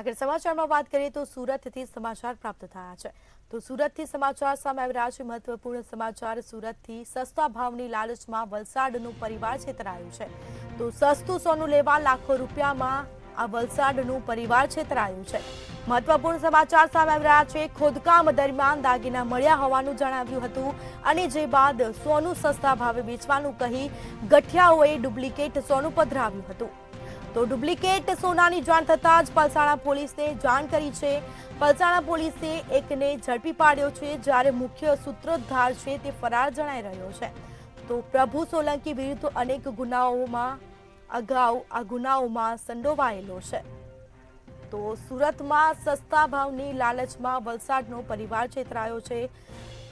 આગળ સમાચારમાં વાત કરીએ તો સુરતથી સમાચાર પ્રાપ્ત થયા છે। તો સુરતથી સમાચાર સામે આવી રહ્યા છે। મહત્વપૂર્ણ સમાચાર સુરતથી સસ્તા ભાવની લાલચમાં વલસાડનું પરિવાર છેતરાયું છે। તો સસ્તું સોનું લેવા લાખો રૂપિયામાં આ વલસાડનું પરિવાર છેતરાયું છે। મહત્વપૂર્ણ સમાચાર સામે આવી રહ્યા છે। ખોદકામ દરમિયાન દાગીના મળ્યા હોવાનું જણાવ્યું હતું અને જે બાદ સોનું સસ્તા ભાવે વેચવાનું કહી ગઠિયાઓએ ડુપ્લિકેટ સોનું પધરાવ્યું હતું। તો ડુપ્લિકેટ સોનાની જાણ થતાં જ પલસાણા પોલીસને જાણ કરી છે। પલસાણા પોલીસે એકને ઝડપી પાડ્યો છે, જ્યારે મુખ્ય સૂત્રધાર છે તે ફરાર જણાઈ રહ્યો છે। તો પ્રભુ સોલંકી વિરુદ્ધ અનેક ગુનાઓમાં અગાઉ આ ગુનાઓમાં સંડોવાયેલો છે। તો સુરતમાં સસ્તા ભાવની લાલચમાં વલસાડનો પરિવાર છેતરાયો છે।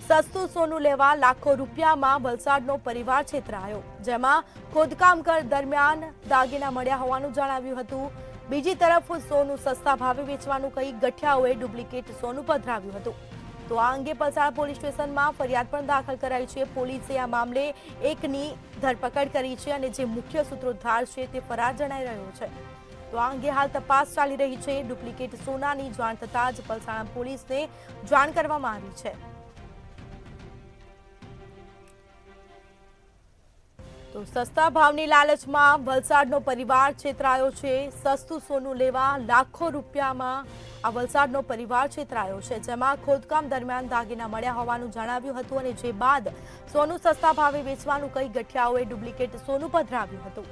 સસ્તું સોનું લેવા લાખો રૂપિયામાં વલસાડનો પરિવાર છેતરાયો, જેમાં ખોદકામ દરમિયાન દાગીના મળ્યા હોવાનું જણાવ્યું હતું। બીજી તરફ સોનું સસ્તા ભાવે વેચવાનું કહી ગઠિયાઓએ ડુપ્લિકેટ સોનું પધરાવ્યું હતું। તો આ અંગે પલસાણા પોલીસ સ્ટેશનમાં ફરિયાદ પણ દાખલ કરાઈ છે। પોલીસે આ મામલે એકની ધરપકડ કરી છે અને જે મુખ્ય સૂત્રધાર છે તે ફરાર જણાઈ રહ્યો છે। તો આ અંગે હાલ તપાસ ચાલી રહી છે। ડુપ્લિકેટ સોનાની જાણ થતાં જ પલસાણા પોલીસને જાણ કરવામાં આવી છે। તો સસ્તા ભાવની લાલચમાં વલસાડનો પરિવાર છેતરાયો છે। સસ્તું સોનું લેવા લાખો રૂપિયામાં આ વલસાડનો પરિવાર છેતરાયો છે, જેમાં ખોદકામ દરમિયાન દાગીના મળ્યા હોવાનું જણાવ્યું હતું અને જે બાદ સોનું સસ્તા ભાવે વેચવાનું કહી ગઠિયાઓએ ડુપ્લિકેટ સોનું પધરાવ્યું હતું।